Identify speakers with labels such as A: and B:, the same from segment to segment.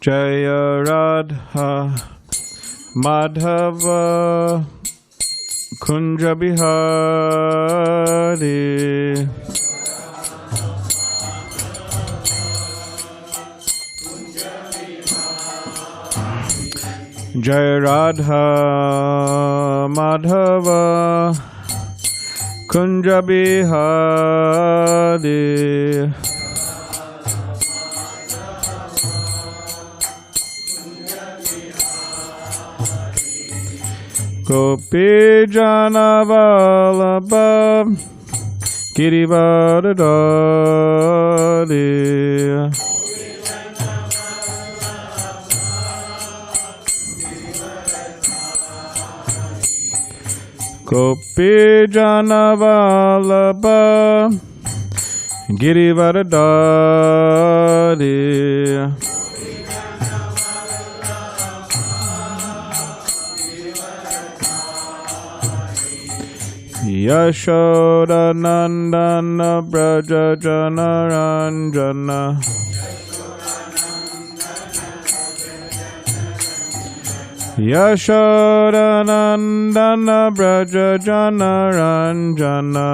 A: Jaya Radha Madhava Kunja Bihari Jaya Radha Madhava Kunja Bihari Gopi Jana Vallabha Girivardhari Gopi Jana Vallabha Girivardhari Yashoda Nandana Braja Jana Ranjana Yashoda Nandana Braja Jana Ranjana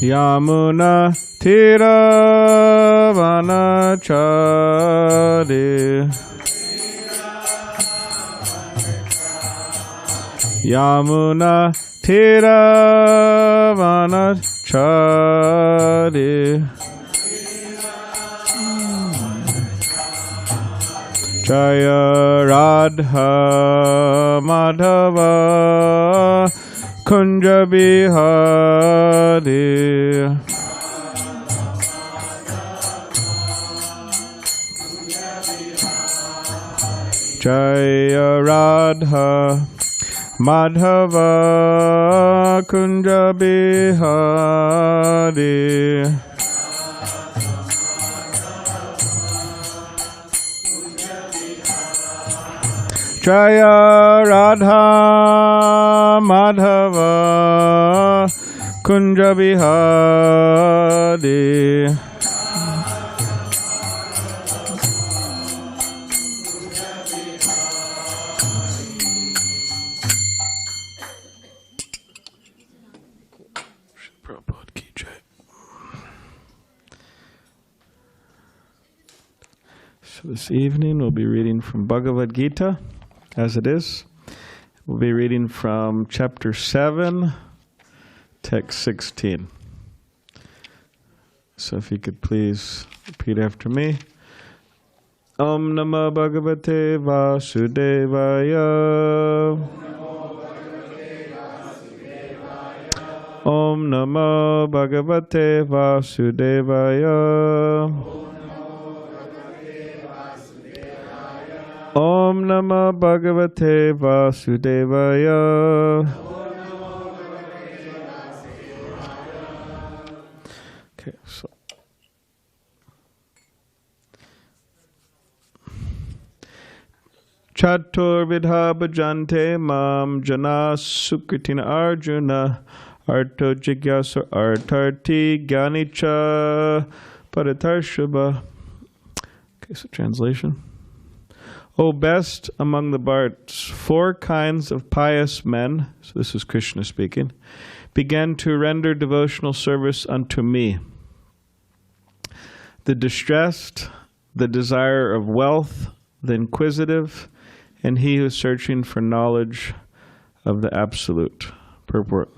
A: Yamuna Tira Vanachari Yamuna Tira Vanachari Jaya Radha Madhava Kunja Bihari Jaya Radha Madhava Kunja Bihari Jaya Radha Madhava Kunja Bihari So this evening we'll be reading from Bhagavad Gita, as it is. We'll be reading from chapter 7, text 16. So if you could please repeat after me. Om Namah Bhagavate Vasudevaya. Om Namah Bhagavate Vasudevaya. Om Namah Bhagavate Vasudevaya. Okay, so Chaturvidha bhajante mam jana sukritina arjuna arto jigyasa artarti gyanicha paritarshubha. Okay, so translation. O best among the Bharts, 4 kinds of pious men, so this is Krishna speaking, began to render devotional service unto me. The distressed, the desire of wealth, the inquisitive, and he who is searching for knowledge of the Absolute. Purport.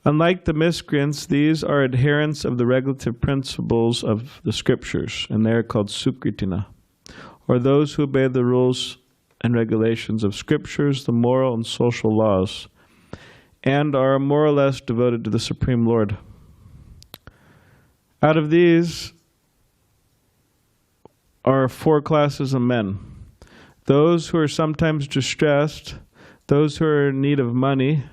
A: Unlike the miscreants, these are adherents of the regulative principles of the scriptures, and they are called Sukritina, or those who obey the rules and regulations of scriptures, the moral and social laws, and are more or less devoted to the Supreme Lord. Out of these are 4 classes of men. Those who are sometimes distressed, those who are in need of money,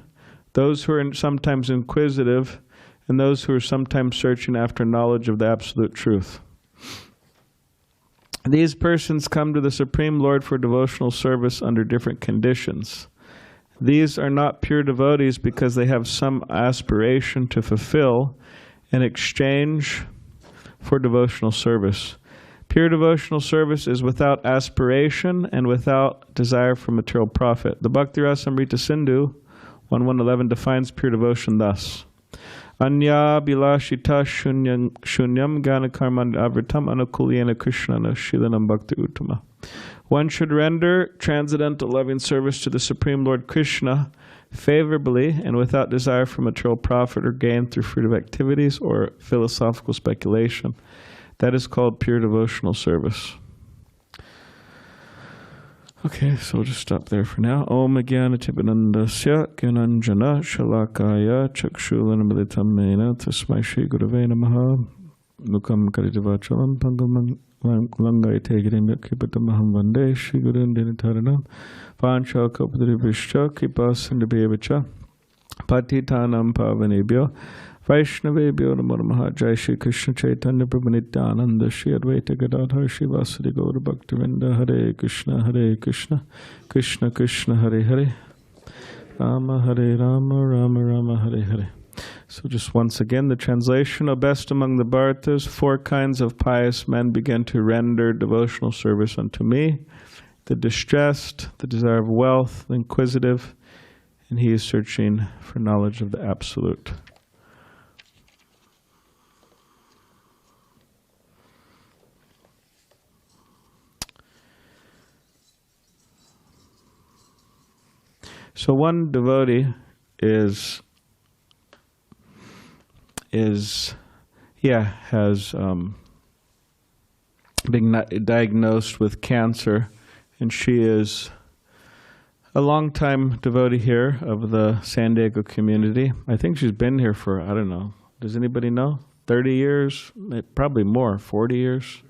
A: those who are sometimes inquisitive, and those who are sometimes searching after knowledge of the absolute truth. These persons come to the Supreme Lord for devotional service under different conditions, These are not pure devotees because they have some aspiration to fulfill in exchange for devotional service. Pure devotional service is without aspiration and without desire for material profit. The Bhakti Rasamrita Sindhu 1.1.11 defines pure devotion thus. Anya bilashita shunyam gana karman avritam anukulyena krishnana shilanam bhakti uttama. One should render transcendental loving service to the Supreme Lord Krishna favorably and without desire for material profit or gain through fruitive activities or philosophical speculation. That is called pure devotional service. Okay, so we'll just stop there for now. Om Jnana Tipanandasya Gyananjana Shalakaya Chakshulanamalitam Mena Tasmai Shri Gurave Namaha Mukam Karitavachalam Pangam Langai Tegirim Yakipatamaham Vande Shri Gurun Dinitaranam Pancha Kapadrivishcha Kipas and Bevacha Patitanam Pavanebhyo Vaishnavebhyo Namo Namaha. Jai Shri Krishna Chaitanya Prabhu Nityananda Shri Advaita Gadadhar Shri Vasudeva Gaura Bhaktivinoda. Hare Krishna Krishna Krishna Hare Hare Rama Hare Rama Rama Rama Hare Hare. So just once again, the translation. O best among the Bharatas, 4 kinds of pious men begin to render devotional service unto me: the distressed, the desire of wealth, the inquisitive, and he is searching for knowledge of the Absolute. So one devotee has been diagnosed with cancer, and she is a long-time devotee here of the San Diego community. I think she's been here for, I don't know, does anybody know? 30 years? Probably more, 40 years?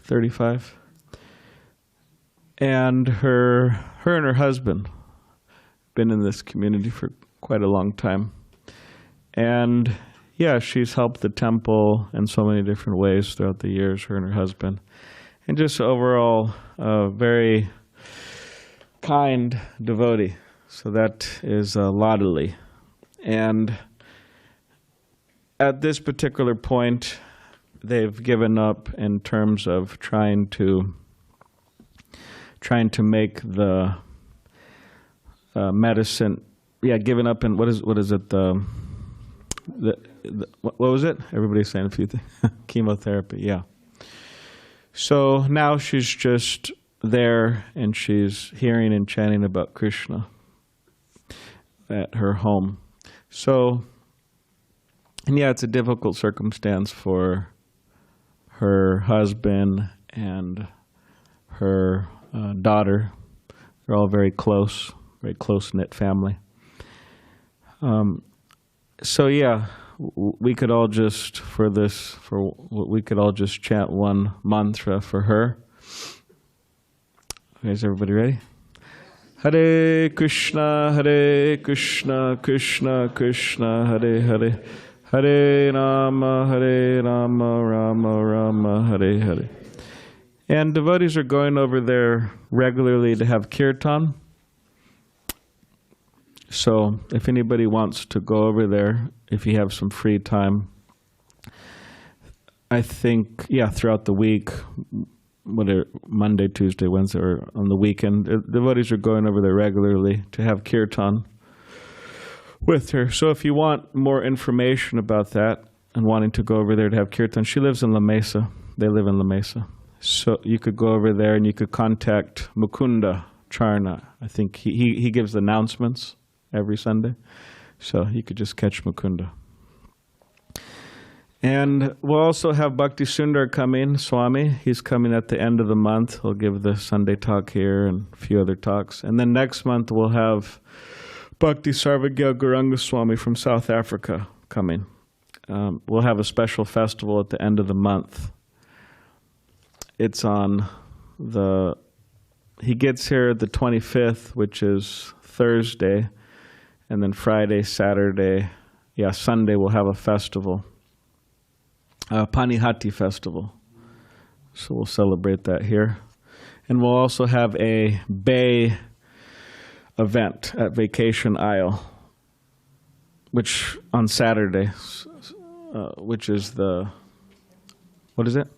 A: 35? And her and her husband been in this community for quite a long time. And yeah, she's helped the temple in so many different ways throughout the years, her and her husband. And just overall, a very kind devotee. So that is laudably. And at this particular point, they've given up in terms of trying to make the medicine, given up in what is it? What was it? Everybody's saying a few things. Chemotherapy, yeah. So now she's just there, and she's hearing and chanting about Krishna at her home. So, and yeah, it's a difficult circumstance for her husband and her daughter. They're all very close-knit family. So yeah, we could all just chant one mantra for her. Okay, is everybody ready? Hare Krishna, Krishna Krishna, Hare Hare, Hare Rama, Rama Rama, Hare Hare. And devotees are going over there regularly to have kirtan. So if anybody wants to go over there, if you have some free time, I think, throughout the week, whether Monday, Tuesday, Wednesday, or on the weekend, devotees are going over there regularly to have kirtan with her. So if you want more information about that and wanting to go over there to have kirtan, she lives in La Mesa. They live in La Mesa. So you could go over there and you could contact Mukunda Charna. I think he gives announcements every Sunday. So you could just catch Mukunda. And we'll also have Bhakti Sundar coming, Swami. He's coming at the end of the month. He'll give the Sunday talk here and a few other talks. And then next month we'll have Bhakti Sarvagya Gauranga Swami from South Africa coming. We'll have a special festival at the end of the month. It's on he gets here the 25th, which is Thursday. And then Friday, Saturday, Sunday we'll have a festival. Panihati festival. So we'll celebrate that here. And we'll also have a Bay event at Vacation Isle, which on Saturday, which is the, what is it?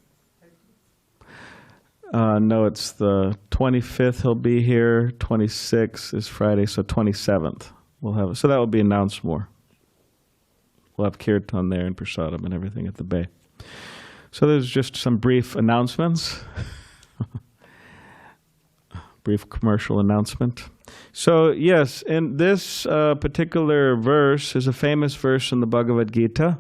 A: No, it's the 25th he'll be here, 26th is Friday, so 27th we'll have it. So that will be announced more. We'll have Kirtan there and Prasadam and everything at the Bay. So there's just some brief announcements. Brief commercial announcement. So yes, and this particular verse is a famous verse in the Bhagavad Gita.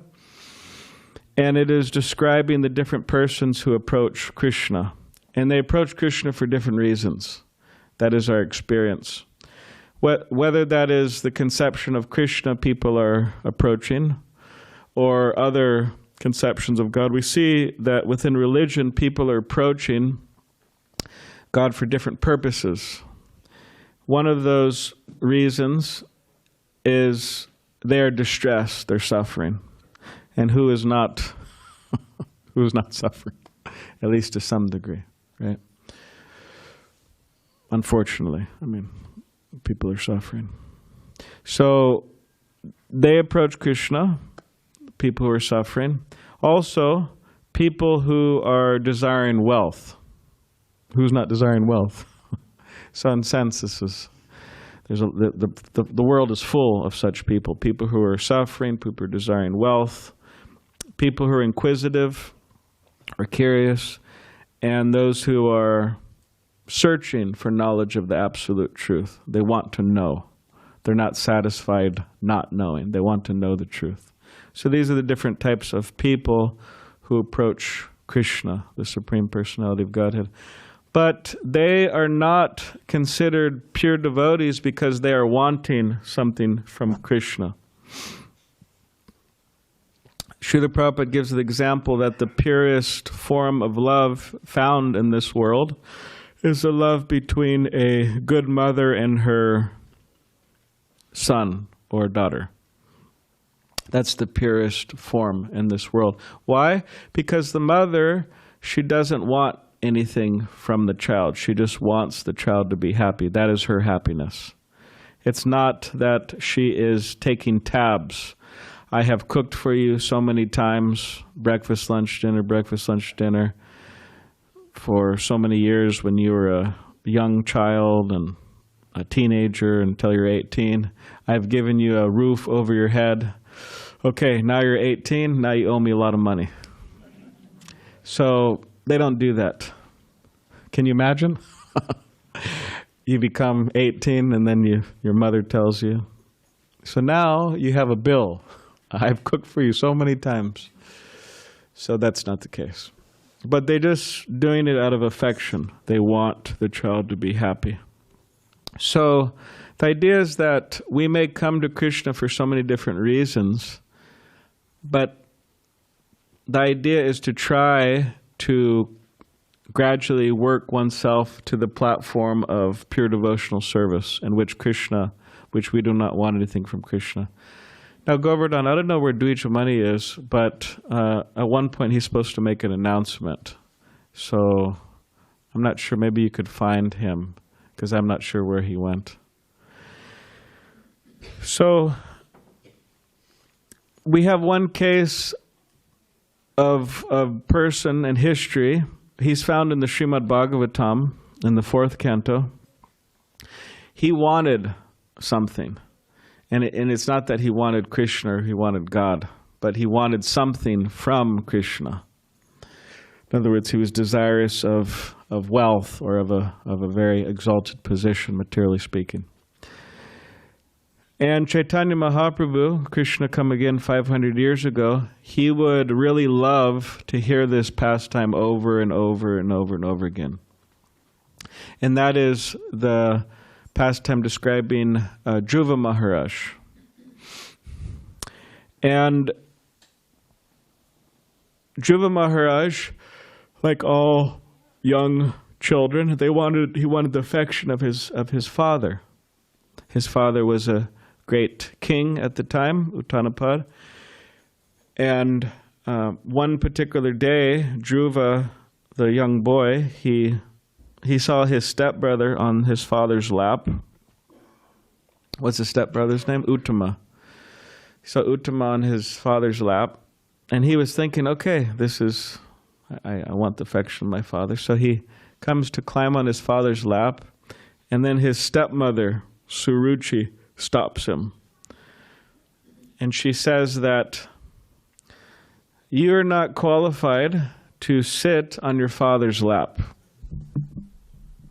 A: And it is describing the different persons who approach Krishna. And they approach Krishna for different reasons. That is our experience. Whether that is the conception of Krishna people are approaching, or other conceptions of God, we see that within religion, people are approaching God for different purposes. One of those reasons is they are distressed, they're suffering. And who is not suffering, at least to some degree, right? Unfortunately, I mean, people are suffering. So they approach Krishna, people who are suffering. Also, people who are desiring wealth. Who's not desiring wealth? So in a sense, this is, the world is full of such people. People who are suffering, people who are desiring wealth, people who are inquisitive or curious, and those who are searching for knowledge of the absolute truth. They want to know. They're not satisfied not knowing. They want to know the truth. So these are the different types of people who approach Krishna, the Supreme Personality of Godhead. But they are not considered pure devotees because they are wanting something from Krishna. Srila Prabhupada gives the example that the purest form of love found in this world is the love between a good mother and her son or daughter. That's the purest form in this world. Why? Because the mother, she doesn't want anything from the child. She just wants the child to be happy. That is her happiness. It's not that she is taking tabs. I have cooked for you so many times, breakfast, lunch, dinner, for so many years when you were a young child and a teenager until you're 18. I've given you a roof over your head. Okay, now you're 18, now you owe me a lot of money. So they don't do that. Can you imagine? You become 18 and then your mother tells you, so now you have a bill. I've cooked for you so many times. So that's not the case. But they're just doing it out of affection. They want the child to be happy. So the idea is that we may come to Krishna for so many different reasons, but the idea is to try to gradually work oneself to the platform of pure devotional service in which we do not want anything from Krishna. Now, Govardhan, I don't know where Dvijamani is, but at one point he's supposed to make an announcement. So I'm not sure, maybe you could find him, because I'm not sure where he went. So we have one case of a person in history. He's found in the Srimad Bhagavatam, in the 4th canto. He wanted something. And it's not that he wanted Krishna or he wanted God, but he wanted something from Krishna. In other words, he was desirous of wealth or of a very exalted position, materially speaking. And Chaitanya Mahaprabhu, Krishna come again 500 years ago, he would really love to hear this pastime over and over and over and over again. And that is the pastime describing Dhruva Maharaj. And Dhruva Maharaj, like all young children, he wanted the affection of his father. His father was a great king at the time, Uttanapad. And one particular day, Dhruva, the young boy, he saw his stepbrother on his father's lap. what's his stepbrother's name? Uttama. So Uttama on his father's lap, and he was thinking, okay, this is, I want the affection of my father. So he comes to climb on his father's lap, and then his stepmother, Suruchi, stops him. And she says that you are not qualified to sit on your father's lap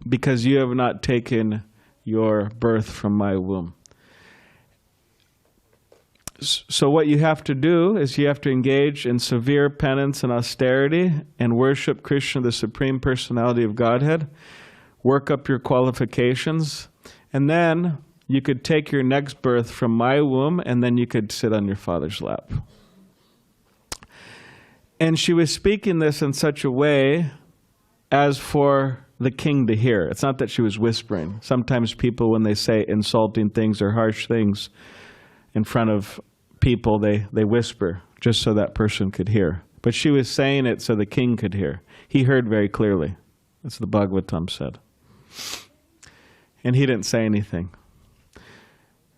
A: because you have not taken your birth from my womb. So what you have to do is you have to engage in severe penance and austerity and worship Krishna, the Supreme Personality of Godhead, work up your qualifications, and then you could take your next birth from my womb, and then you could sit on your father's lap. And she was speaking this in such a way as for the king to hear. It's not that she was whispering. Sometimes people, when they say insulting things or harsh things in front of people, they whisper just so that person could hear. But she was saying it so the king could hear. He heard very clearly. That's what the Bhagavatam said. And he didn't say anything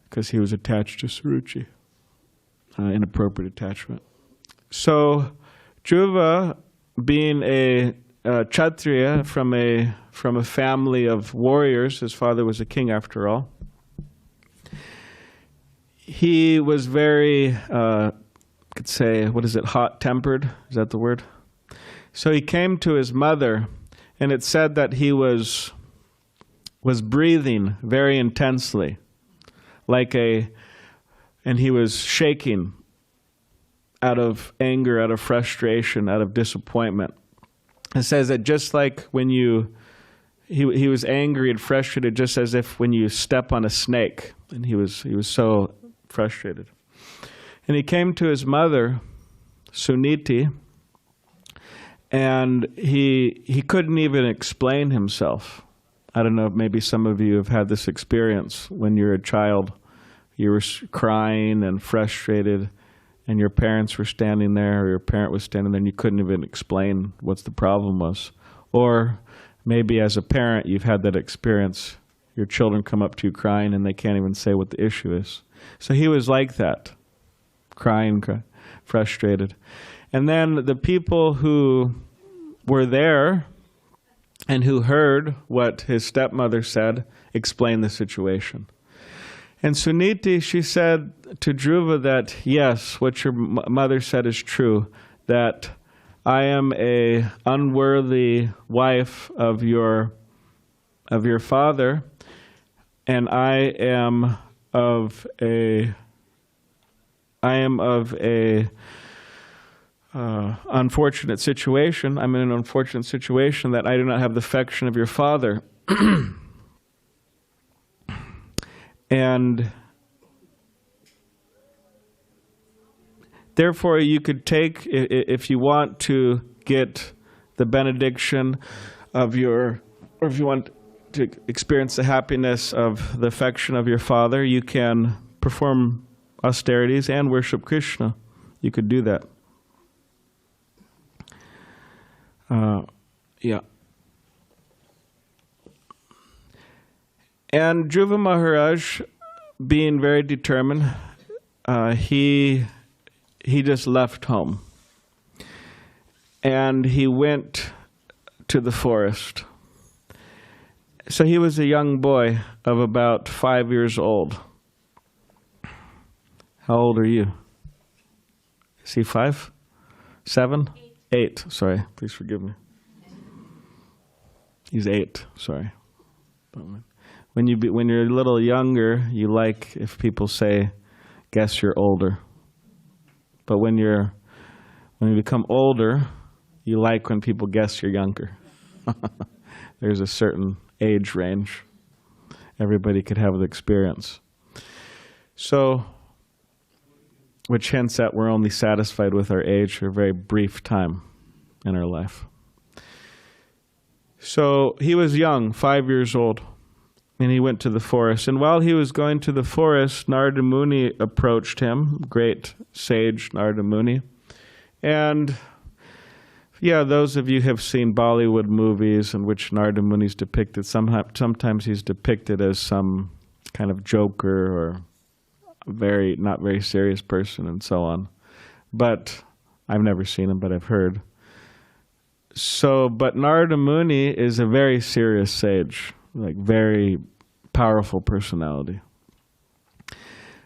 A: because he was attached to Suruchi, inappropriate attachment. So Dhruva, being a Kshatriya from a family of warriors, his father was a king after all, he was very, could say, what is it, hot-tempered? Is that the word? So he came to his mother, and it said that he was breathing very intensely, and he was shaking out of anger, out of frustration, out of disappointment. It says that just like when he was angry and frustrated, just as if when you step on a snake, and he was so frustrated. And he came to his mother, Suniti, and he couldn't even explain himself. I don't know if maybe some of you have had this experience when you're a child. You were crying and frustrated, and your parents were standing there, or your parent was standing there, and you couldn't even explain what the problem was. Or maybe as a parent, you've had that experience. Your children come up to you crying, and they can't even say what the issue is. So he was like that, crying, frustrated. And then the people who were there and who heard what his stepmother said explained the situation. And Suniti, she said to Dhruva that, yes, what your mother said is true, that I am a unworthy wife of your father, and I am of a unfortunate situation. I'm in an unfortunate situation that I do not have the affection of your father. And therefore you could take, if you want to get the benediction of or if you want to experience the happiness of the affection of your father, you can perform austerities and worship Krishna. You could do that. Yeah. And Dhruva Maharaj, being very determined, he just left home. And he went to the forest. So he was a young boy of about 5 years old. How old are you? Is he 5? 7? 8. Sorry, please forgive me. He's 8. Sorry. When you're a little younger, you like if people say, "Guess you're older." But when you become older, you like when people guess you're younger. There's a certain age range. Everybody could have the experience. So, which hints that we're only satisfied with our age for a very brief time in our life. So he was young, 5 years old, and he went to the forest. And while he was going to the forest, Narada Muni approached him, great sage Narada Muni. And yeah, those of you have seen Bollywood movies in which Narada Muni is depicted. Sometimes he's depicted as some kind of joker or not very serious person and so on. But I've never seen him, but I've heard. So, but Narada Muni is a very serious sage, like very powerful personality.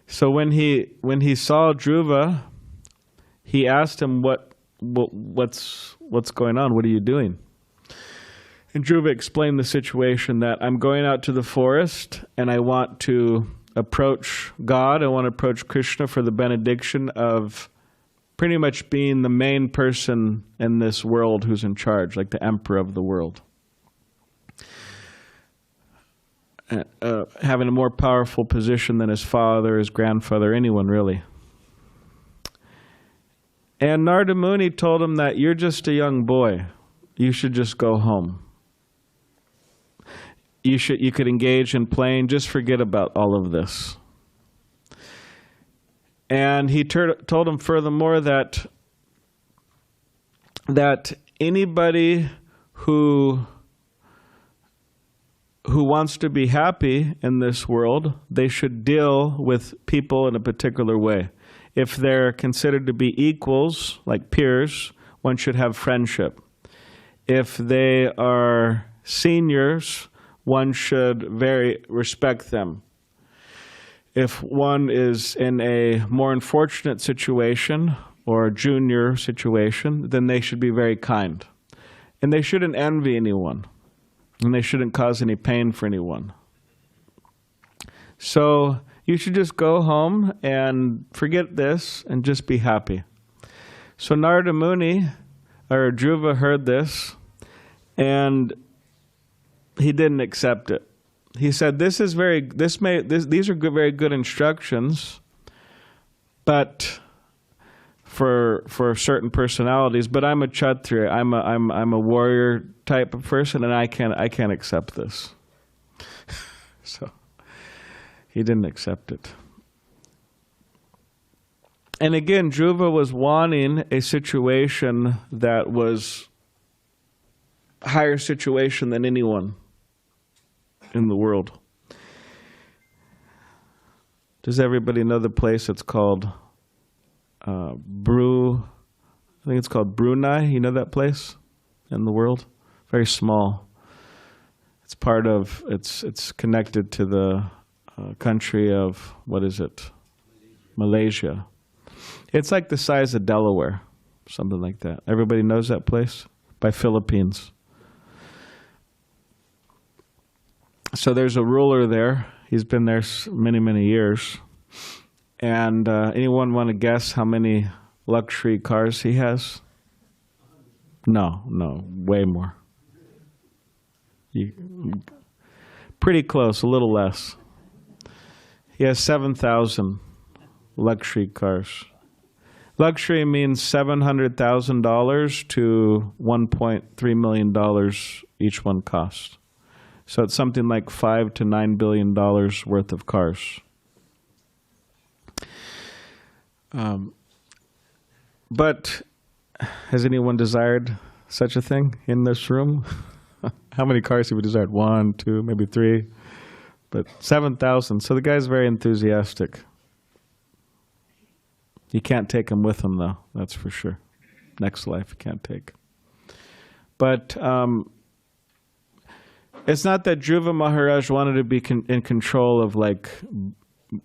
A: So when he saw Dhruva, he asked him, what's going on? What are you doing? And Dhruva explained the situation, that I'm going out to the forest and I want to approach God. I want to approach Krishna for the benediction of pretty much being the main person in this world who's in charge, like the emperor of the world. Having a more powerful position than his father, his grandfather, anyone really. And Narada Muni told him that you're just a young boy. You should just go home. You could engage in playing, just forget about all of this. And he told him furthermore that anybody who wants to be happy in this world, they should deal with people in a particular way. If they're considered to be equals, like peers, one should have friendship. If they are seniors, one should very respect them. If one is in a more unfortunate situation or a junior situation, then they should be very kind. And they shouldn't envy anyone. And they shouldn't cause any pain for anyone. So you should just go home and forget this and just be happy. So Narada Muni, or Dhruva, heard this, and he didn't accept it. He said, these are very good instructions, but for certain personalities. But I'm a Kshatriya. I'm a warrior type of person, and I can't accept this. So he didn't accept it. And again, Dhruva was wanting a situation that was a higher situation than anyone in the world. Does everybody know the place? It's called I think it's called Brunei. You know that place in the world? Very small. It's part of, it's connected to the country of, what is it? Malaysia. It's like the size of Delaware, something like that. Everybody knows that place? By Philippines. So there's a ruler there. He's been there many, many years. And anyone want to guess how many luxury cars he has? No, way more. Pretty close, a little less. He has 7,000 luxury cars. Luxury means $700,000 to $1.3 million each one cost. So it's something like $5 to $9 billion worth of cars. But has anyone desired such a thing in this room? How many cars have you desired? 1, 2, maybe 3. But 7,000. So the guy's very enthusiastic. You can't take him with him, though. That's for sure. Next life, you can't take. But it's not that Dhruva Maharaj wanted to be in control of like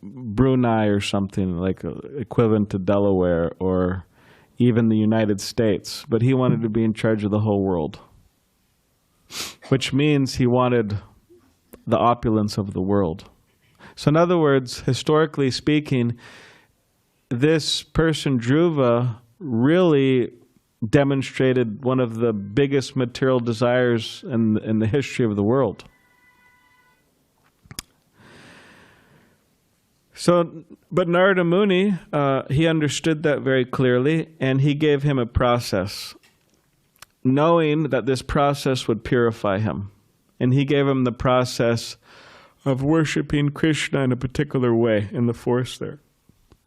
A: Brunei or something, like equivalent to Delaware or even the United States, but he wanted to be in charge of the whole world, which means he wanted the opulence of the world. So in other words, historically speaking, this person, Dhruva, really demonstrated one of the biggest material desires in the history of the world. So, but Narada Muni, he understood that very clearly, and he gave him a process, knowing that this process would purify him. And he gave him the process of worshiping Krishna in a particular way in the forest there,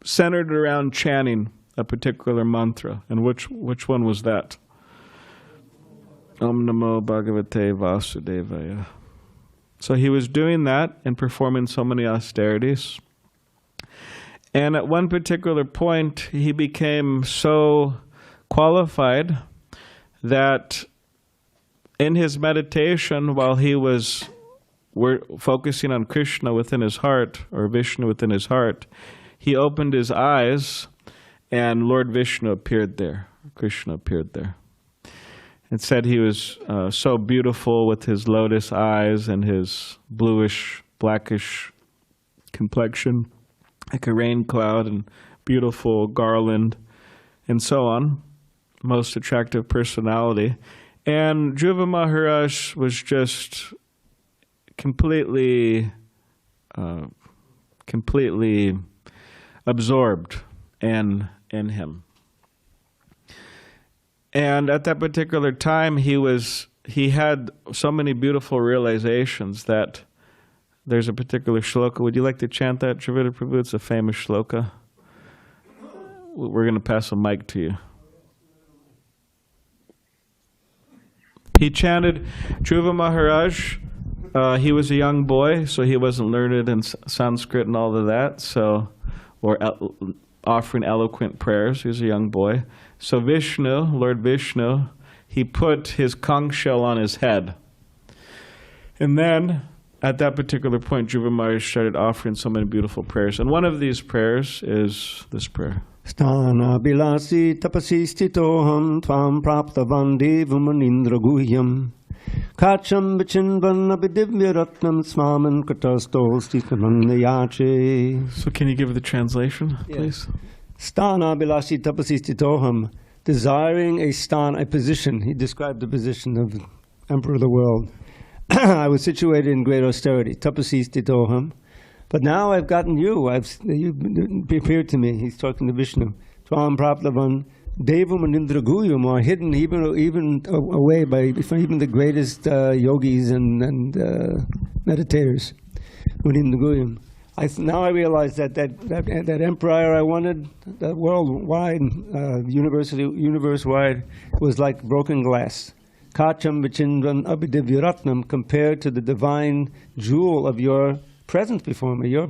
A: centered around chanting a particular mantra. And which one was that? Om Namo Bhagavate Vasudevaya. So he was doing that and performing so many austerities. And at one particular point, he became so qualified that in his meditation, while he was focusing on Krishna within his heart, or Vishnu within his heart, he opened his eyes and Lord Vishnu appeared there. Krishna appeared there. It said he was so beautiful with his lotus eyes and his bluish, blackish complexion, like a rain cloud, and beautiful garland, and so on. Most attractive personality. And Dhruva Maharaj was just completely absorbed in him. And at that particular time, he had so many beautiful realizations that there's a particular shloka. Would you like to chant that, Dravida Prabhu? It's a famous shloka. We're going to pass a mic to you. He chanted, Dhruva Maharaj, he was a young boy, so he wasn't learned in Sanskrit and all of that, or offering eloquent prayers. He was a young boy. So Vishnu, Lord Vishnu, he put his conch shell on his head. And then, at that particular point, Dhruva Maharaj started offering so many beautiful prayers. And one of these prayers is this prayer.
B: Sthana bilasi tapasi stitoham tvam praptavan devamanindra guhyam kacham vichinvan abhidivya ratnam swaman katasto stitmandayache.
A: So can you give the translation, please?
B: Sthana bilasi tapasi stitoham, desiring a sthana, a position. He described the position of the emperor of the world. I was situated in great austerity, tapasi stitoham. But now I've gotten you. You've appeared to me. He's talking to Vishnu. Tvam praptavan devam anindra guyam, or hidden even away by even the greatest yogis and meditators. Anindra guyam. Now I realize that empire I wanted, that worldwide, universe-wide, was like broken glass. Kacham vichindran abhidivya ratnam, compared to the divine jewel of your presence before me, your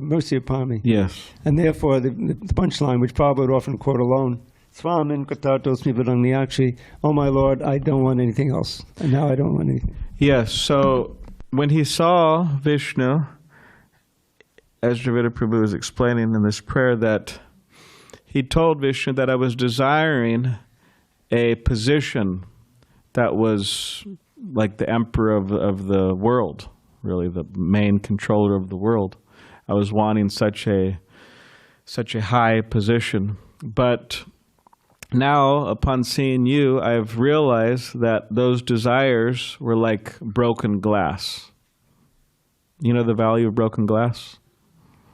B: mercy upon me.
A: Yes.
B: And therefore, the punchline, which Prabhupada would often quote alone, Swamin katatos mivadangniyakshi, oh my Lord, I don't want anything else. And now I don't want anything.
A: Yes, so when he saw Vishnu, as Dravida Prabhu was explaining in this prayer, that he told Vishnu that I was desiring a position that was like the emperor of the world, really the main controller of the world. I was wanting such a high position. But now, upon seeing you, I've realized that those desires were like broken glass. You know the value of broken glass?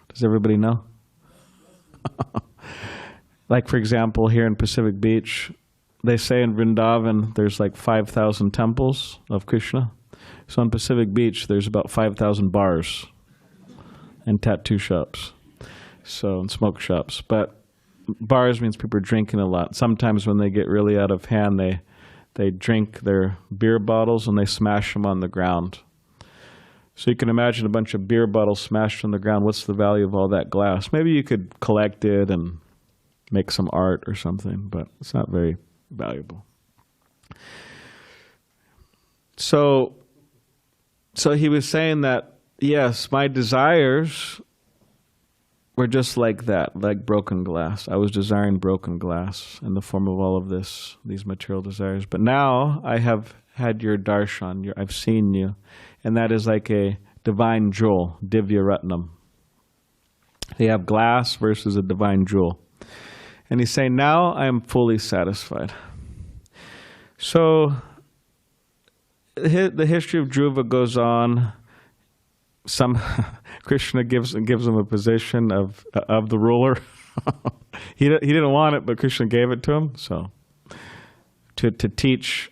A: Does everybody know? Like, for example, here in Pacific Beach, they say in Vrindavan there's like 5,000 temples of Krishna. So on Pacific Beach, there's about 5,000 bars and tattoo shops, and smoke shops. But bars means people are drinking a lot. Sometimes when they get really out of hand, they drink their beer bottles and they smash them on the ground. So you can imagine a bunch of beer bottles smashed on the ground. What's the value of all that glass? Maybe you could collect it and make some art or something, but it's not very valuable. So he was saying that, yes, my desires were just like that, like broken glass. I was desiring broken glass in the form of all of these material desires. But now I have had your darshan, I've seen you, and that is like a divine jewel, divya ratnam. They have glass versus a divine jewel. And he's saying, now I am fully satisfied. So the history of Dhruva goes on. Krishna gives him a position of the ruler. He didn't want it, but Krishna gave it to him. So to teach,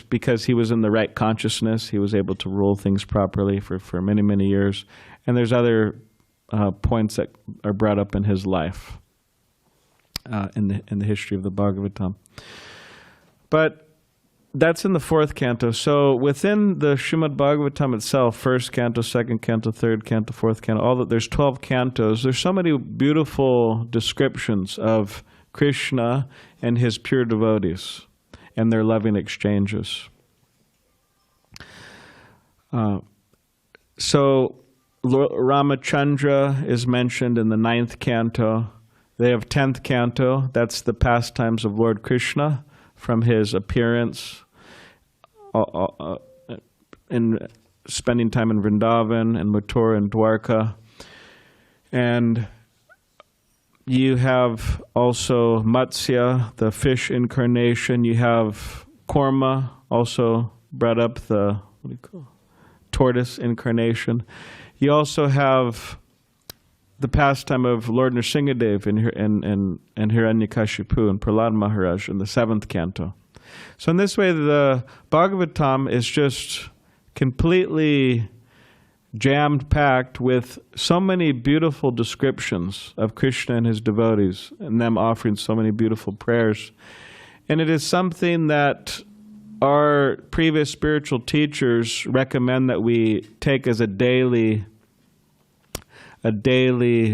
A: because he was in the right consciousness, he was able to rule things properly for many, many years. And there's other points that are brought up in his life in the history of the Bhagavatam. But That's in the 4th canto. So within the Srimad Bhagavatam itself, 1st canto, 2nd canto, 3rd canto, 4th canto, there's 12 cantos. There's so many beautiful descriptions of Krishna and his pure devotees and their loving exchanges. So Ramachandra is mentioned in the 9th canto. They have 10th canto. That's the pastimes of Lord Krishna from his appearance in spending time in Vrindavan and Mathura and Dwarka. And you have also Matsya, the fish incarnation. You have Kurma, also brought up the tortoise incarnation. You also have the pastime of Lord Nrsingadev and Hiranyakashipu and Prahlad Maharaj in the 7th canto. So in this way, the Bhagavatam is just completely jammed-packed with so many beautiful descriptions of Krishna and his devotees, and them offering so many beautiful prayers. And it is something that our previous spiritual teachers recommend that we take as a daily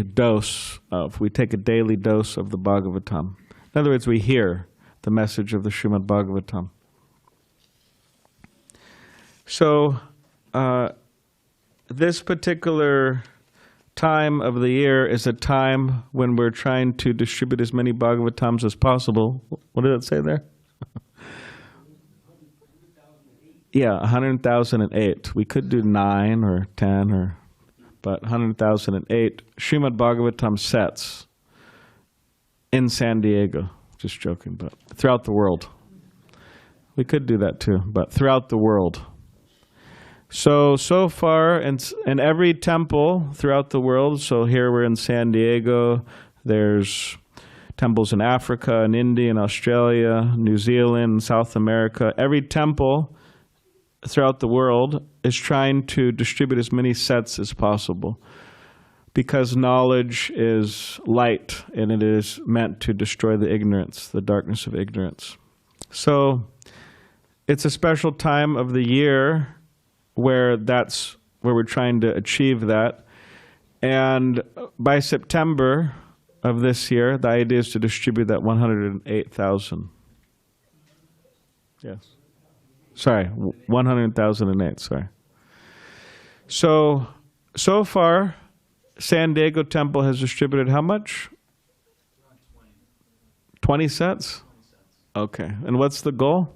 A: dose of. We take a daily dose of the Bhagavatam. In other words, we hear the message of the Srimad Bhagavatam. So this particular time of the year is a time when we're trying to distribute as many Bhagavatams as possible. What did it say there? Yeah, 100,008. We could do 9 or 10 but 100,008 Srimad Bhagavatam sets in San Diego. Just joking, but throughout the world. We could do that too, but throughout the world. So far, in every temple throughout the world, so here we're in San Diego, there's temples in Africa and India and Australia, New Zealand, South America. Every temple throughout the world is trying to distribute as many sets as possible, because knowledge is light and it is meant to destroy the ignorance, the darkness of ignorance. So it's a special time of the year where we're trying to achieve that. And by September of this year, the idea is to distribute that 108,000. Yes. Sorry, 100,008, sorry. So far, San Diego Temple has distributed how much? 20 sets? Okay, and what's the goal?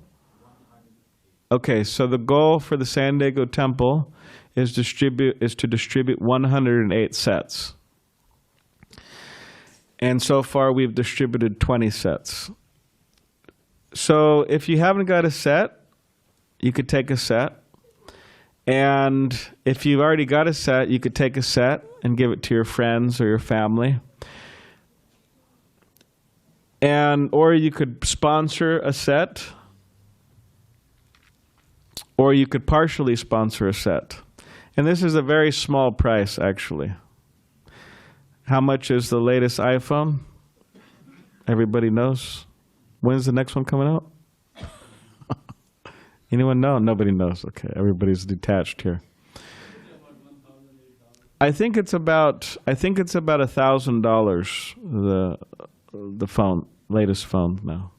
A: Okay, so the goal for the San Diego Temple is to distribute 108 sets. And so far we've distributed 20 sets. So if you haven't got a set, you could take a set. And if you've already got a set, you could take a set and give it to your friends or your family. Or you could sponsor a set, or you could partially sponsor a set. And this is a very small price, actually. How much is the latest iPhone? Everybody knows. When's the next one coming out? Anyone know? Nobody knows. Okay, everybody's detached here. I think it's about $1,000. The phone, latest phone now.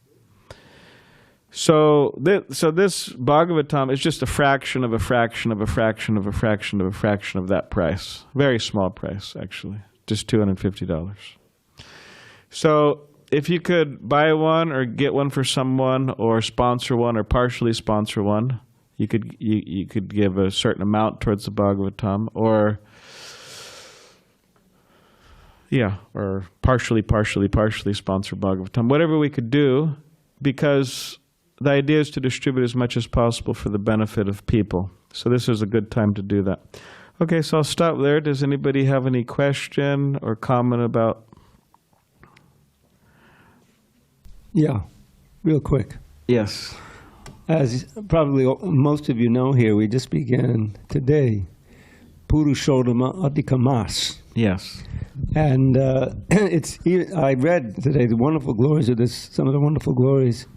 A: So this Bhagavatam is just a fraction of a fraction of a fraction of a fraction of a fraction of that price. Very small price, actually, just $250. So if you could buy one or get one for someone, or sponsor one or partially sponsor one, you could give a certain amount towards the Bhagavatam, or partially sponsor Bhagavatam. Whatever we could do, because the idea is to distribute as much as possible for the benefit of people. So this is a good time to do that. Okay, so I'll stop there. Does anybody have any question or comment about?
B: Yeah, real quick.
A: Yes.
B: As probably most of you know here, we just began today Purushottama Adhika Mas.
A: Yes.
B: And I read today the wonderful glories of this, some of the wonderful glories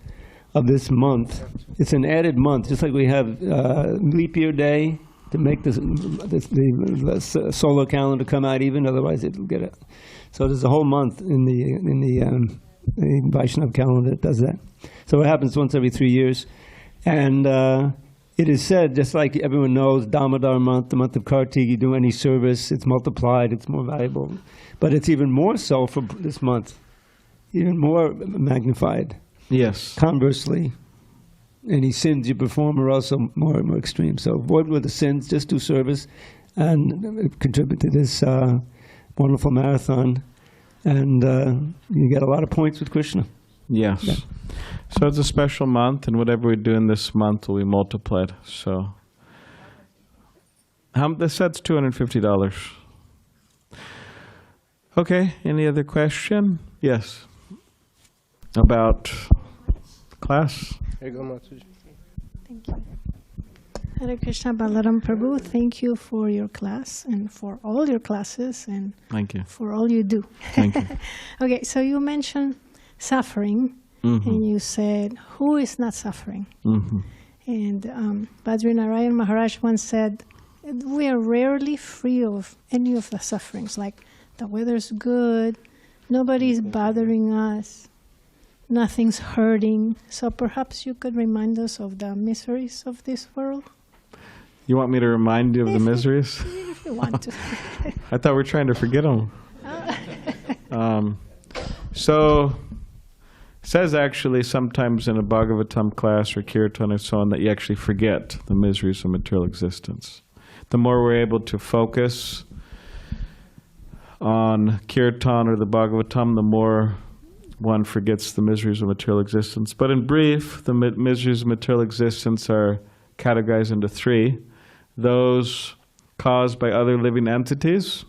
B: of this month. It's an added month, just like we have leap year day to make the solar calendar come out even. Otherwise, it'll get it. So there's a whole month in the Vaishnava calendar that does that. So it happens once every 3 years, and it is said, just like everyone knows, Damodar month, the month of Kartik, you do any service, it's multiplied, it's more valuable. But it's even more so for this month, even more magnified.
A: Yes.
B: Conversely, any sins you perform are also more and more extreme. So avoid with the sins, just do service, and contribute to this wonderful marathon, and you get a lot of points with Krishna.
A: Yes. Yeah. So it's a special month, and whatever we do in this month will be multiplied. So, this set's $250. Okay. Any other question? Yes. About class.
C: Here you go, Matsuji.
D: Thank you. Hare Krishna Balaram Prabhu, thank you for your class and for all your classes and
A: thank you
D: for all you do.
A: Thank you.
D: Okay, so you mentioned suffering, and you said, who is not suffering? And Badrinarayan Maharaj once said, we are rarely free of any of the sufferings, like the weather's good, nobody's bothering us, nothing's hurting. So perhaps you could remind us of the miseries of this world?
A: You want me to remind you of the miseries?
D: If you want to.
A: I thought we were trying to forget them. So it says actually sometimes in a Bhagavatam class or Kirtan or so on that you actually forget the miseries of material existence. The more we're able to focus on Kirtan or the Bhagavatam, the more one forgets the miseries of material existence. But in brief, the miseries of material existence are categorized into three. Those caused by other living entities,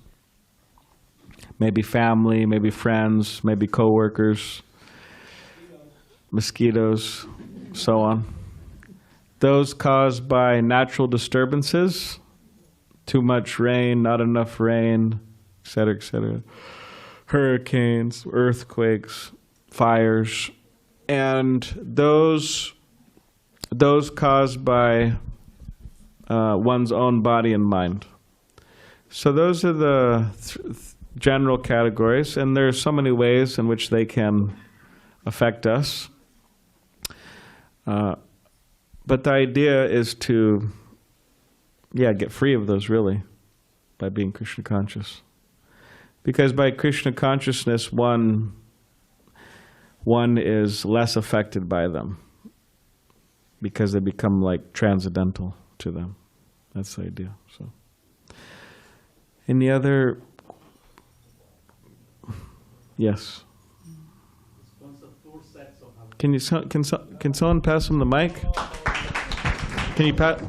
A: maybe family, maybe friends, maybe co-workers, mosquitoes, so on. Those caused by natural disturbances, too much rain, not enough rain, etc., etc. Hurricanes, earthquakes, fires, and those caused by one's own body and mind. So those are the general categories, and there are so many ways in which they can affect us. But the idea is to, get free of those really by being Krishna conscious. Because by Krishna consciousness, one is less affected by them because they become like transcendental to them. That's the idea. So, any other? Yes. Can someone pass him the mic? Can you pass?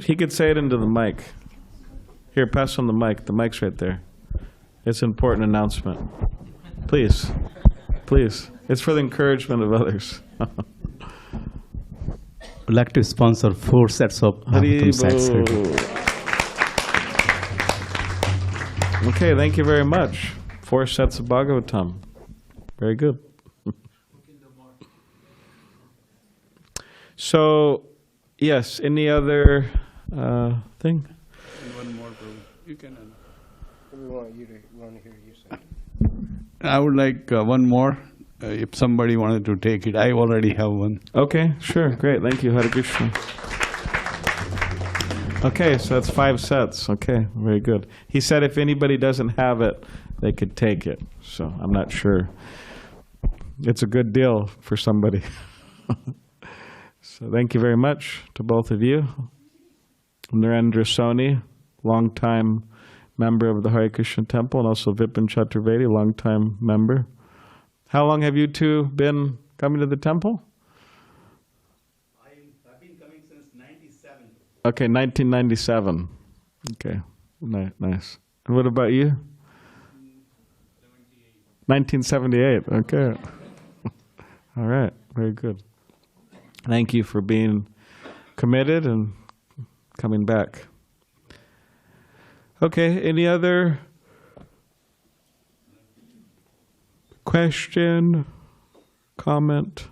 A: He could say it into the mic. Here, pass him the mic. The mic's right there. It's an important announcement. Please. Please. It's for the encouragement of others.
E: I'd like to sponsor 4 sets of Bhagavatam sets.
A: Okay, thank you very much. 4 sets of Bhagavatam. Very good. So, yes, any other thing?
C: And one more, bro. You can. We want to hear you say.
F: I would like one more. If somebody wanted to take it, I already have one.
A: Okay, sure, great. Thank you, Hare Krishna. Okay, so that's 5 sets. Okay, very good. He said if anybody doesn't have it, they could take it. So I'm not sure. It's a good deal for somebody. So thank you very much to both of you. Narendra Soni, longtime member of the Hare Krishna Temple, and also Vipin Chaturvedi, longtime member. How long have you two been coming to the temple?
E: I've been coming since 97.
A: Okay, 1997. Okay, nice. And what about you? 1978. Okay. All right, very good. Thank you for being committed and coming back. Okay, any other question, comment?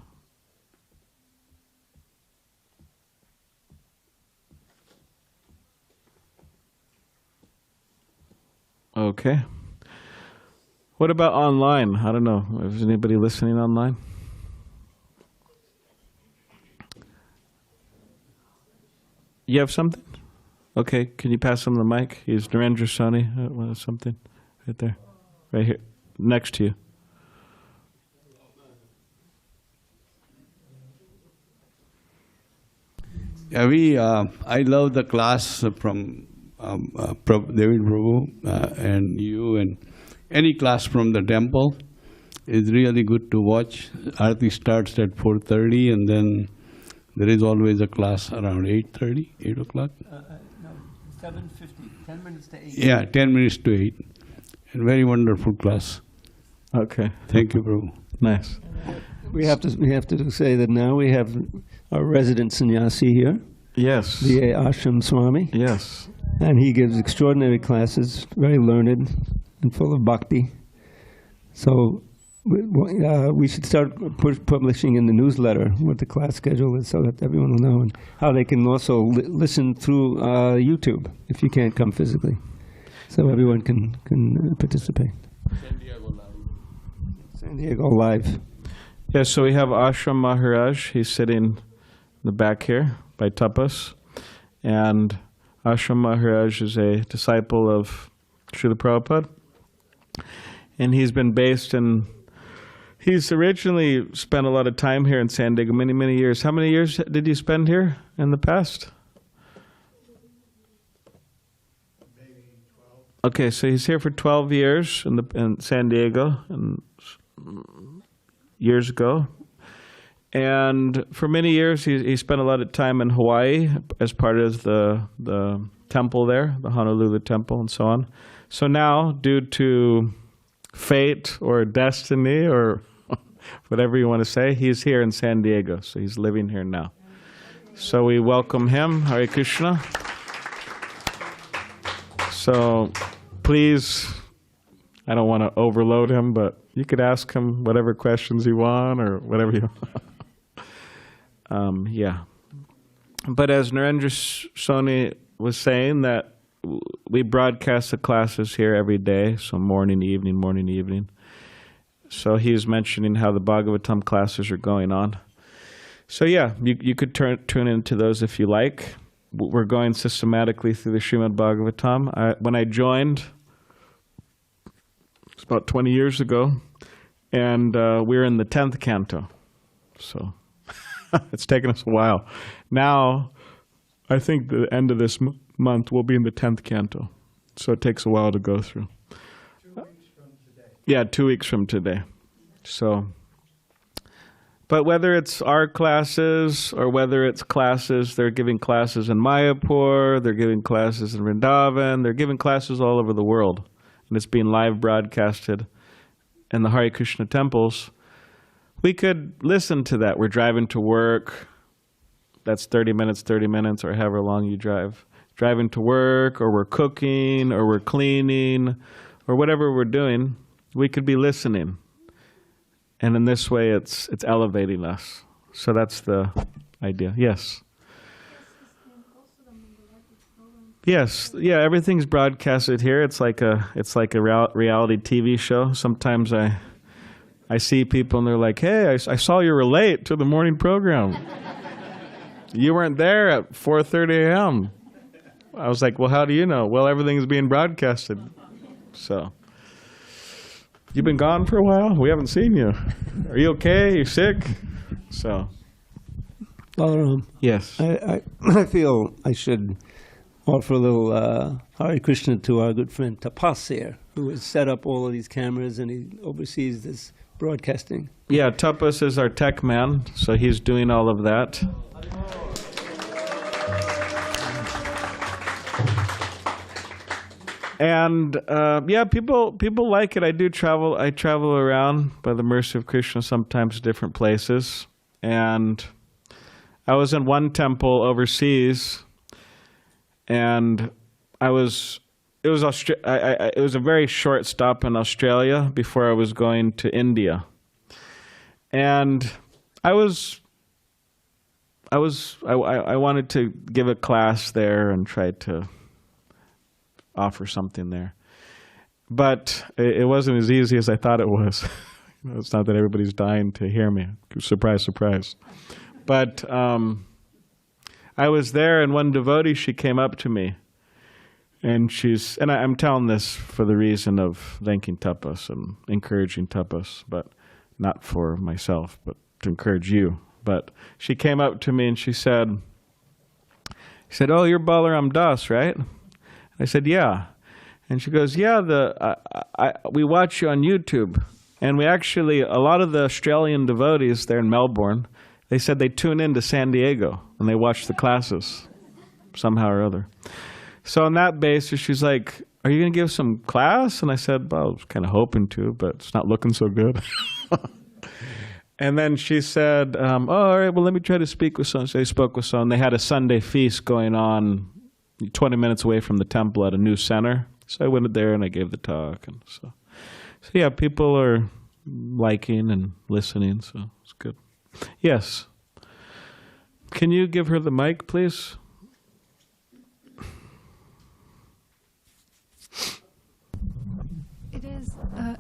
A: Okay. What about online? I don't know. Is anybody listening online? You have something? Okay, can you pass him the mic? He's Narendra Soni. Something right there. Right here. Next to you.
F: Yeah, I love the class from David Prabhu and you, and any class from the temple is really good to watch. Aarti starts at 4:30, and then there is always a class around 8:30, 8 o'clock.
B: No, 7:50, 10 minutes to 8.
F: Yeah, 10 minutes to 8. And very wonderful class.
A: Okay.
F: Thank you, Prabhu.
A: Nice.
B: We have to say that now we have our resident sannyasi here,
A: Yes.
B: the Ashram Swami,
A: Yes.
B: and he gives extraordinary classes, very learned and full of bhakti. So we should start publishing in the newsletter what the class schedule is so that everyone will know, and how they can also listen through YouTube if you can't come physically. So everyone can participate. San Diego Live.
A: Yeah, so we have Ashram Maharaj. He's sitting in the back here by Tapas. And Ashram Maharaj is a disciple of Srila Prabhupada. And he's been based in, he's originally spent a lot of time here in San Diego, many, many years. How many years did you spend here in the past?
C: Maybe 12.
A: Okay, so he's here for 12 years in San Diego, and years ago. And for many years, he spent a lot of time in Hawaii as part of the temple there, the Honolulu temple and so on. So now, due to fate or destiny or whatever you want to say, he's here in San Diego. So he's living here now. So we welcome him. Hare Krishna. So please, I don't want to overload him, but you could ask him whatever questions you want or whatever you want. Yeah. But as Narendra Soni was saying, that we broadcast the classes here every day, so morning, evening. So he's mentioning how the Bhagavatam classes are going on. So yeah, you could tune into those if you like. We're going systematically through the Srimad Bhagavatam. When I joined, it's about 20 years ago, and we're in the 10th canto. So it's taken us a while. Now, I think the end of this month we'll be in the 10th canto. So it takes a while to go through.
C: 2 weeks from today.
A: Yeah, 2 weeks from today. So, but whether it's our classes or whether it's classes, they're giving classes in Mayapur, they're giving classes in Vrindavan, they're giving classes all over the world. And it's being live broadcasted in the Hare Krishna temples. We could listen to that. We're driving to work. That's 30 minutes, or however long you drive. Driving to work, or we're cooking, or we're cleaning, or whatever we're doing, we could be listening. And in this way, it's elevating us. So that's the idea. Yes. Yes, yeah, everything's broadcasted here. It's like a reality TV show. Sometimes I see people and they're like, "Hey, I saw you were late to the morning program. You weren't there at 4:30 a.m." I was like, "Well, how do you know?" "Well, everything's being broadcasted." So, you've been gone for a while? We haven't seen you. Are you okay? You sick? So,
B: Balaram,
A: yes.
B: I feel I should offer a little Hare Krishna to our good friend Tapas here, who has set up all of these cameras and he oversees this broadcasting.
A: Yeah, Tapas is our tech man, so he's doing all of that. And yeah, people like it. I travel around by the mercy of Krishna, sometimes different places. And I was in one temple overseas, and it was a very short stop in Australia before I was going to India. And I wanted to give a class there and try to offer something there. but it wasn't as easy as I thought it was. It's not that everybody's dying to hear me. Surprise, surprise. But I was there, and one devotee, she came up to me, and I'm telling this for the reason of thanking tapas and encouraging tapas, but not for myself, but to encourage you. But she came up to me and she said, "Oh, you're Balaram Das, right?" I said, "Yeah." And she goes, "Yeah, we watch you on YouTube." And we actually, a lot of the Australian devotees there in Melbourne, they said they tune in to San Diego and they watch the classes somehow or other. So on that basis, she's like, "Are you going to give some class?" And I said, "Well, I was kind of hoping to, but it's not looking so good." And then she said, "Oh, all right, well, let me try to speak with someone." So they spoke with someone. They had a Sunday feast going on 20 minutes away from the temple at a new center. So I went there and I gave the talk. And so yeah, people are liking and listening, so it's good. Yes. Can you give her the mic, please?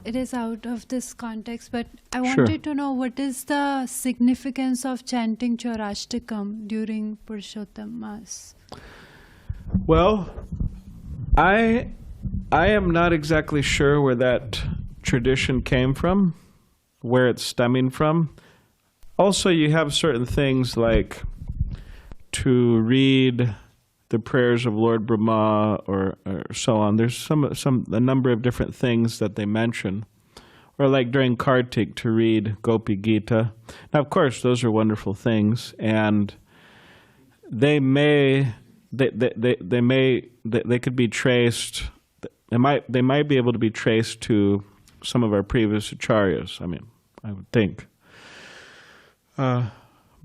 G: It is out of this context, but I wanted to know what is the significance of chanting Chaurashtikam during Purushottam Mass?
A: Well, I am not exactly sure where that tradition came from, where it's stemming from. Also, you have certain things like to read the prayers of Lord Brahma or so on. There's a number of different things that they mention. Or like during Kartik to read Gopi Gita. Now, of course, those are wonderful things, and they could be traced. They might be able to be traced to some of our previous acharyas. I mean, I would think.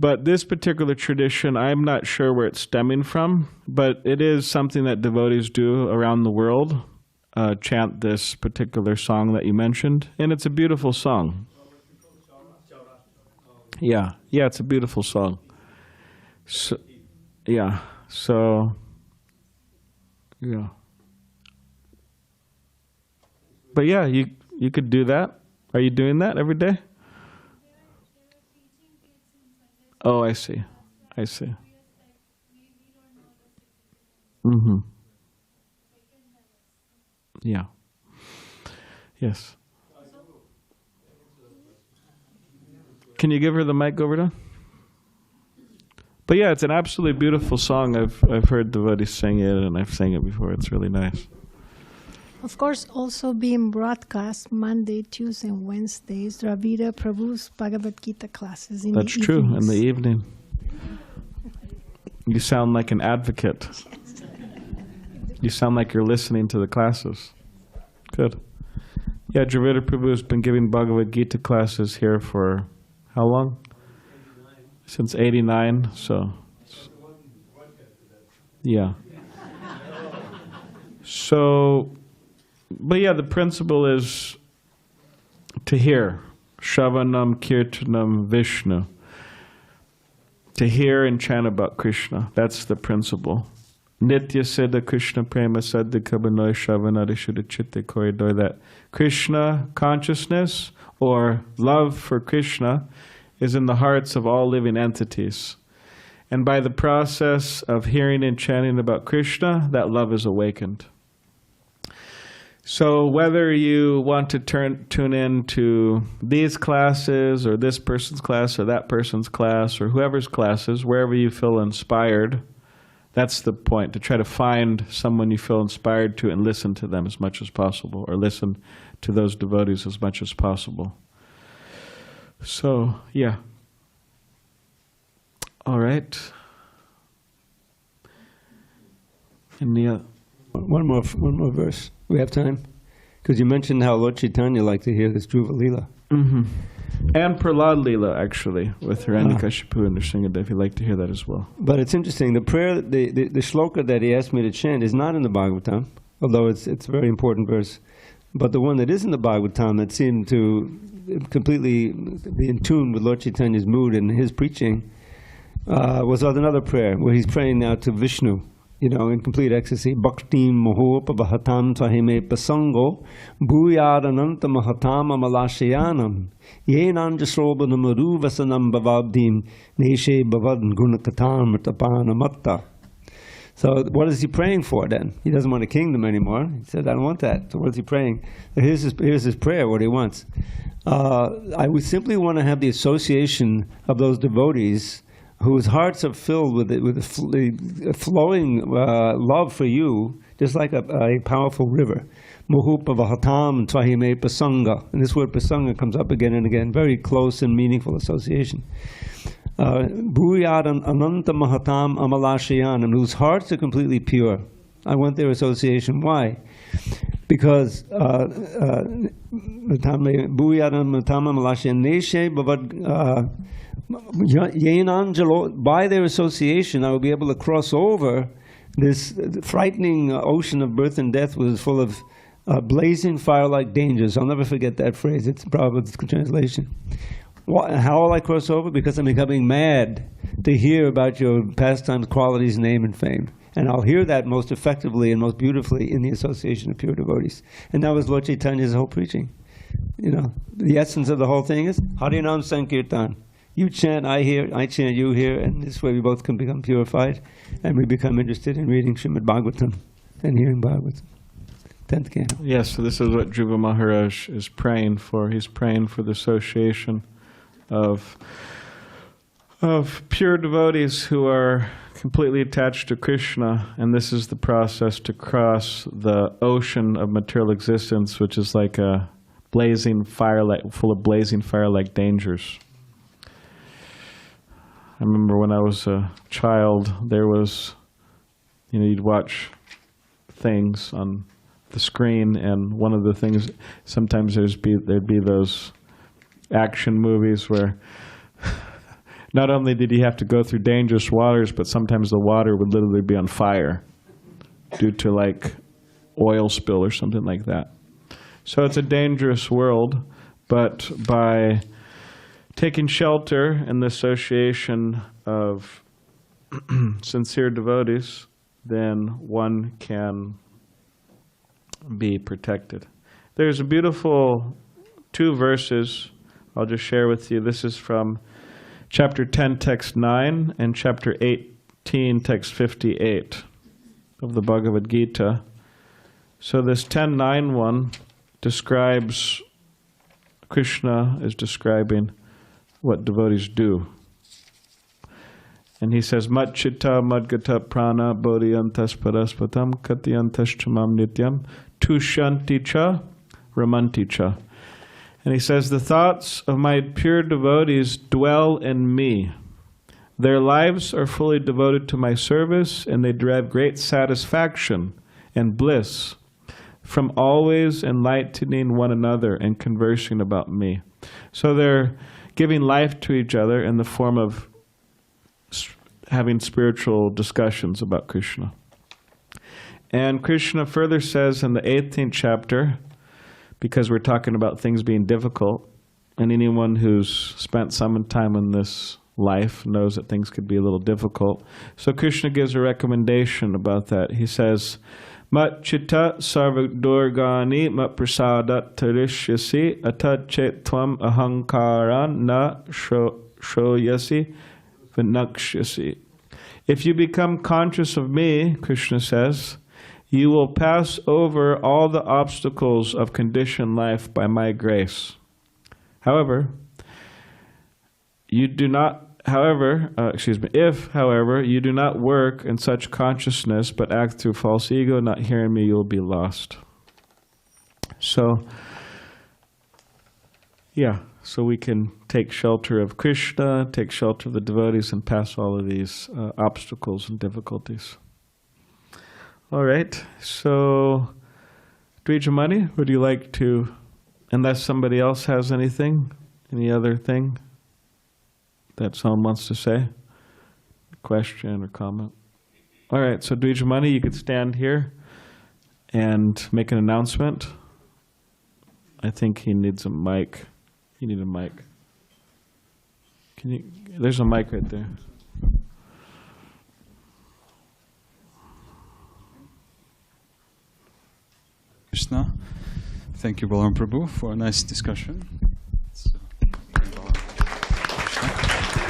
A: But this particular tradition, I'm not sure where it's stemming from, but it is something that devotees do around the world, chant this particular song that you mentioned, and it's a beautiful song. Yeah, it's a beautiful song. So, yeah. But yeah, you could do that. Are you doing that every day? Oh, I see. Mm-hmm. Yeah. Yes. Can you give her the mic, Govardhan? But yeah, it's an absolutely beautiful song. I've heard devotees sing it, and I've sang it before. It's really nice.
D: Of course, also being broadcast Monday, Tuesday, and Wednesdays, Dravida Prabhu's Bhagavad Gita classes in
A: That's
D: the
A: true,
D: evenings.
A: in the evening. You sound like an advocate. You sound like you're listening to the classes. Good. Yeah, Dravida Prabhu has been giving Bhagavad Gita classes here for how long? Since 89, so. Yeah. So, but yeah, the principle is to hear. Shravanam Kirtanam Vishnu. To hear and chant about Krishna. That's the principle. Nitya Siddha Krishna Prema Saddha Kabanoy Shravanada Shuddha Chitta Koridoy. That Krishna consciousness or love for Krishna is in the hearts of all living entities. And by the process of hearing and chanting about Krishna, that love is awakened. So whether you want to tune in to these classes or this person's class or that person's class or whoever's classes, wherever you feel inspired, that's the point, to try to find someone you feel inspired to and listen to them as much as possible, or listen to those devotees as much as possible. So, yeah. All right. And
B: One more verse. We have time? Because you mentioned how Lord Chaitanya liked to hear this Dhruva Leela.
A: Mm-hmm. And Prahlad Leela, actually, with Hiranyakashipu and Nrsingadev. He'd like to hear that as well.
B: But it's interesting. The prayer, the shloka that he asked me to chant is not in the Bhagavatam, although it's a very important verse. But the one that is in the Bhagavatam that seemed to completely be in tune with Lord Chaitanya's mood and his preaching was another prayer where he's praying now to Vishnu. in complete ecstasy. Bhaktim mohopavahatam tvahime pasango bhuyadananta mahatam amalashayanam yenanjasrobanam aruvasanam bhavabdim neshe bhavad gunakatam tapanamatta. So what is he praying for then? He doesn't want a kingdom anymore. He said, I don't want that. So what is he praying? Here's his prayer, what he wants. I would simply want to have the association of those devotees whose hearts are filled with a flowing love for you, just like a powerful river. Mohupavahatam tvahime pasanga. And this word pasanga comes up again and again. Very close and meaningful association. Bhuyadan ananta mahatam amalashayanam, whose hearts are completely pure. I want their association. Why? Because bhuyadan mahatam amalashayanam neshe bhavad yenanjalo, by their association I will be able to cross over this frightening ocean of birth and death, was full of blazing fire-like dangers. I'll never forget that phrase. It's probably the translation. How will I cross over? Because I'm becoming mad to hear about your pastimes, qualities, name, and fame. And I'll hear that most effectively and most beautifully in the association of pure devotees. And that was Lord Chaitanya's whole preaching. The essence of the whole thing is Harinam Sankirtan. You chant, I hear, I chant, you hear, and this way we both can become purified, and we become interested in reading Srimad Bhagavatam and hearing Bhagavatam. 10th canto.
A: Yes, so this is what Dhruva Maharaj is praying for. He's praying for the association of pure devotees who are completely attached to Krishna, and this is the process to cross the ocean of material existence, which is like a blazing fire, full of blazing fire-like dangers. I remember when I was a child, there was, you'd watch things on the screen, and one of the things, sometimes there'd be those action movies where not only did he have to go through dangerous waters, but sometimes the water would literally be on fire due to like oil spill or something like that. So it's a dangerous world, but by taking shelter in the association of sincere devotees, then one can be protected. There's a beautiful 2 verses I'll just share with you. This is from chapter 10, text 9, and chapter 18, text 58 of the Bhagavad Gita. So this 10:9 one describes, Krishna is describing what devotees do. And he says, Matchita madgata prana bodhiyantas paraspatam katyantas chamam nityam tushanti cha ramanti cha. And he says, the thoughts of my pure devotees dwell in me. Their lives are fully devoted to my service, and they derive great satisfaction and bliss from always enlightening one another and conversing about me. So they're giving life to each other in the form of having spiritual discussions about Krishna. And Krishna further says in the 18th chapter, because we're talking about things being difficult, and anyone who's spent some time in this life knows that things could be a little difficult. So Krishna gives a recommendation about that. He says, Mat chitta sarvadurgani mat prasadat tarishyasi atad chet tvam ahankaran na shoyasi vinakshyasi. If you become conscious of me, Krishna says, you will pass over all the obstacles of conditioned life by my grace. However, if, however, you do not work in such consciousness, but act through false ego, not hearing me, you will be lost. So, so we can take shelter of Krishna, take shelter of the devotees, and pass all of these obstacles and difficulties. All right, so Dvijamani, would you like to, unless somebody else has anything, any other thing that someone wants to say, question or comment? All right, so Dvijamani, you could stand here and make an announcement. I think he needs a mic. You need a mic. There's a mic right there. Krishna. Thank you, Balaram Prabhu, for a nice discussion.